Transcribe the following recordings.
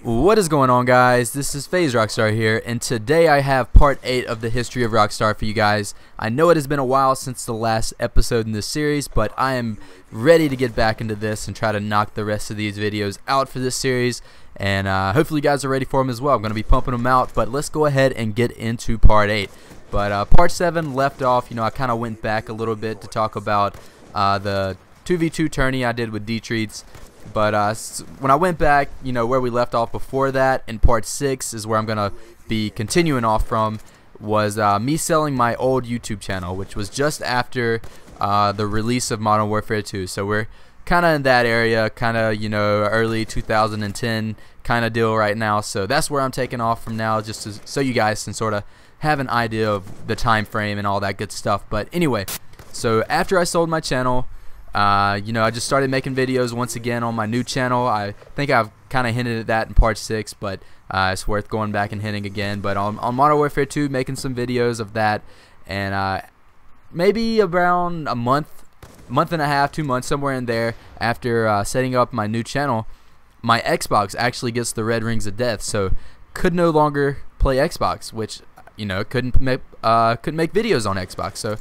What is going on, guys? This is Rockst4r here, and today I have part 8 of the History of Rockst4r for you guys. I know it has been a while since the last episode in this series, but I am ready to get back into this and try to knock the rest of these videos out for this series, and hopefully you guys are ready for them as well. I'm going to be pumping them out, but let's go ahead and get into part 8. But part 7 left off, I kind of went back a little bit to talk about the 2v2 tourney I did with D-Treats. But when I went back, where we left off before that, in part 6 is where I'm going to be continuing off from, was me selling my old YouTube channel, which was just after the release of Modern Warfare 2. So we're kind of in that area, kind of, early 2010 kind of deal right now. So that's where I'm taking off from now, just so you guys can sort of have an idea of the time frame and all that good stuff. But anyway, so after I sold my channel, I just started making videos once again on my new channel. I think I've kind of hinted at that in part 6, but it's worth going back and hinting again. But on Modern Warfare 2, making some videos of that, and maybe around a month and a half, 2 months, somewhere in there, after setting up my new channel, my Xbox actually gets the red rings of death, so could no longer play Xbox, which couldn't make videos on Xbox. So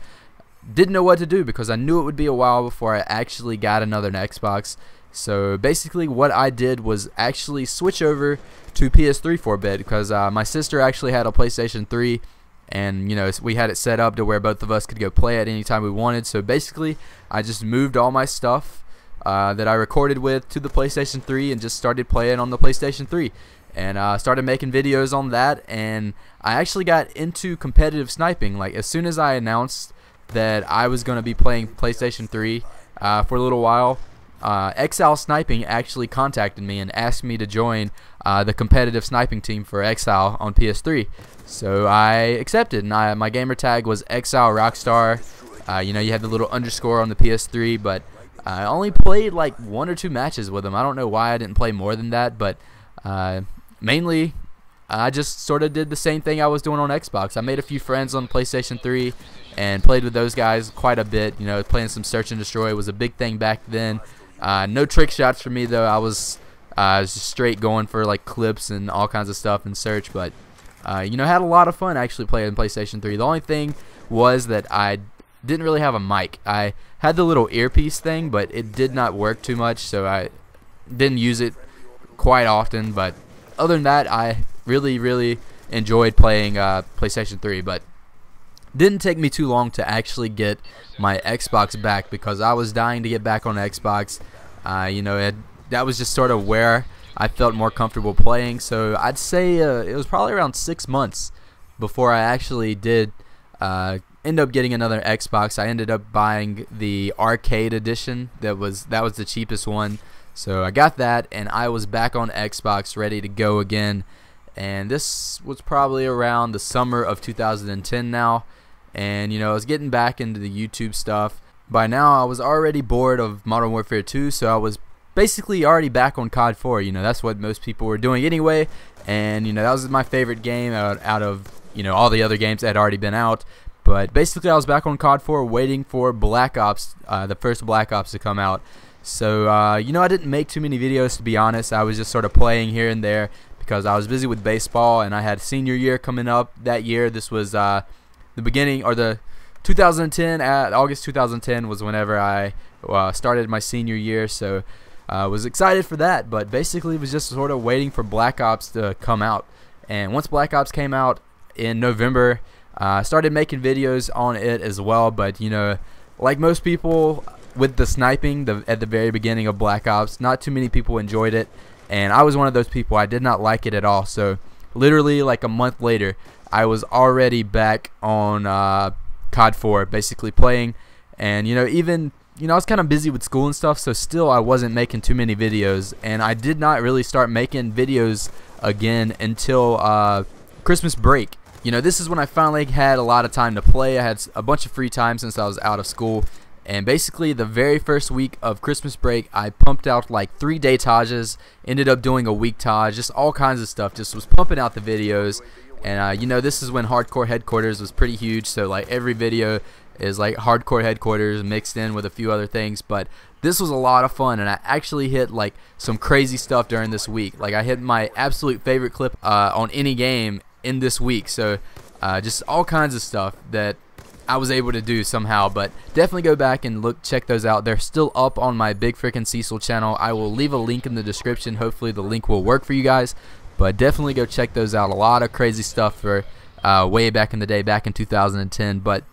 didn't know what to do, because I knew it would be a while before I actually got another Xbox. So basically what I did was actually switch over to PS3 for a bit, because my sister actually had a PlayStation 3, and we had it set up to where both of us could go play it anytime we wanted. So basically I just moved all my stuff that I recorded with to the PlayStation 3 and just started playing on the PlayStation 3, and started making videos on that. And I actually got into competitive sniping. Like, as soon as I announced that I was going to be playing PlayStation 3 for a little while, Exile Sniping actually contacted me and asked me to join the competitive sniping team for Exile on PS3. So I accepted, and my gamer tag was Exile Rockst4r. You had the little underscore on the PS3, but I only played like 1 or 2 matches with them. I don't know why I didn't play more than that, but mainly I just sort of did the same thing I was doing on Xbox. I made a few friends on PlayStation 3 and played with those guys quite a bit. Playing some Search and Destroy was a big thing back then. No trick shots for me, though. I was just straight going for like clips and all kinds of stuff in Search, but had a lot of fun actually playing PlayStation 3. The only thing was that I didn't really have a mic. I had the little earpiece thing, but it did not work too much, so I didn't use it quite often. But other than that, I really enjoyed playing PlayStation 3, but didn't take me too long to actually get my Xbox back, because I was dying to get back on Xbox. That was just sort of where I felt more comfortable playing. So I'd say it was probably around 6 months before I actually did end up getting another Xbox. I ended up buying the arcade edition. That was the cheapest one. So I got that, and I was back on Xbox, ready to go again. And this was probably around the summer of 2010 now. And I was getting back into the YouTube stuff. By now I was already bored of Modern Warfare 2, so I was basically already back on COD 4. That's what most people were doing anyway. And that was my favorite game out of all the other games that had already been out. But basically I was back on COD 4, waiting for Black Ops, the first Black Ops, to come out. So I didn't make too many videos, to be honest. I was just sort of playing here and there, because I was busy with baseball, and I had senior year coming up that year. This was the beginning, or the 2010, August 2010 was whenever I started my senior year, so I was excited for that. But basically it was just sort of waiting for Black Ops to come out. And once Black Ops came out in November, I started making videos on it as well. But like most people with the sniping at the very beginning of Black Ops, not too many people enjoyed it, and I was one of those people. I did not like it at all. So literally like a month later, I was already back on COD 4, basically playing. And even I was kind of busy with school and stuff, so still I wasn't making too many videos. And I did not really start making videos again until Christmas break. This is when I finally had a lot of time to play. I had a bunch of free time since I was out of school. And basically the very first week of Christmas break, I pumped out like 3 daytages, ended up doing a week taj, just all kinds of stuff. Just was pumping out the videos. And this is when Hardcore Headquarters was pretty huge, so like every video is like Hardcore Headquarters mixed in with a few other things. But this was a lot of fun, and I actually hit like some crazy stuff during this week. Like I hit my absolute favorite clip on any game in this week. So just all kinds of stuff that I was able to do somehow. But definitely go back and check those out. They're still up on my Big Frickin' Cecil channel. I will leave a link in the description. Hopefully the link will work for you guys. But definitely go check those out. A lot of crazy stuff for way back in the day, back in 2010. But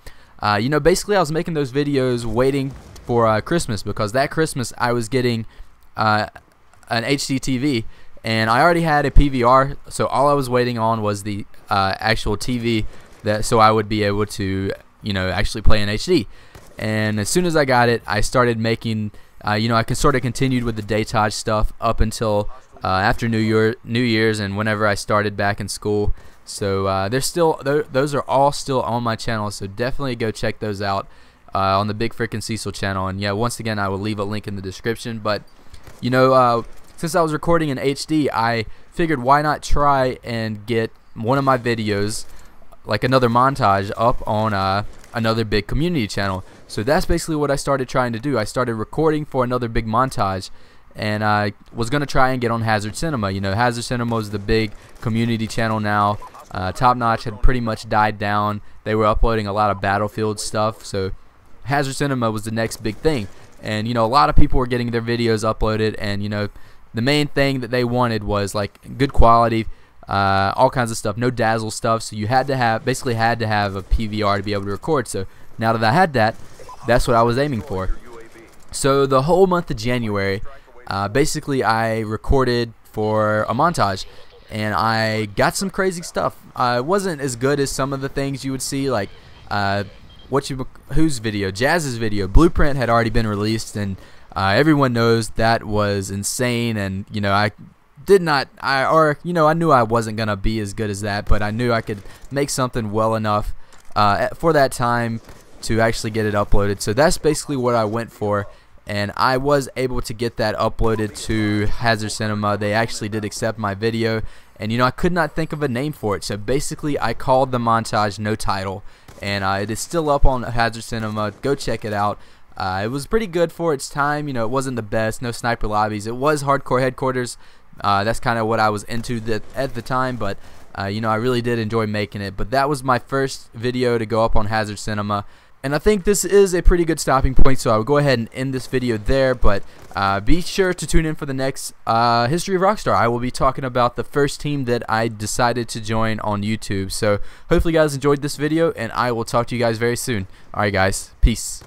you know, basically I was making those videos waiting for Christmas, because that Christmas I was getting an HD TV, and I already had a PVR, so all I was waiting on was the actual TV, so I would be able to, you know, actually play in HD. And as soon as I got it, I started making, you know, I sort of continued with the Daytage stuff up until after New Year's, and whenever I started back in school. So those are all still on my channel, so definitely go check those out on the Big Frickin' Cecil channel. And yeah, once again, I will leave a link in the description. But you know, since I was recording in HD, I figured why not try and get one of my videos, like another montage, up on another big community channel. So that's basically what I started trying to do. I started recording for another big montage, and I was going to try and get on Hazard Cinema. You know, Hazard Cinema is the big community channel now. Top Notch had pretty much died down. They were uploading a lot of Battlefield stuff, so Hazard Cinema was the next big thing. And you know, a lot of people were getting their videos uploaded, and you know, the main thing that they wanted was like good quality, all kinds of stuff, no dazzle stuff. So you had to have, basically had to have a PVR to be able to record. So now that I had that, that's what I was aiming for. So the whole month of January, basically I recorded for a montage, and I got some crazy stuff. It wasn't as good as some of the things you would see, like whose video? Jazz's video. Blueprint had already been released, and everyone knows that was insane. And you know, I knew I wasn't gonna be as good as that, but I knew I could make something well enough for that time to actually get it uploaded. So that's basically what I went for, and I was able to get that uploaded to Hazard Cinema. They actually did accept my video, and you know, I could not think of a name for it. So basically I called the montage No Title, and it is still up on Hazard Cinema. Go check it out. It was pretty good for its time. You know, it wasn't the best, no sniper lobbies. It was hardcore headquarters. That's kind of what I was into at the time, but you know, I really did enjoy making it. But that was my first video to go up on Hazard Cinema, and I think this is a pretty good stopping point, so I will go ahead and end this video there. But be sure to tune in for the next History of Rockstar. I will be talking about the first team that I decided to join on YouTube. So hopefully you guys enjoyed this video, and I will talk to you guys very soon. Alright guys, peace.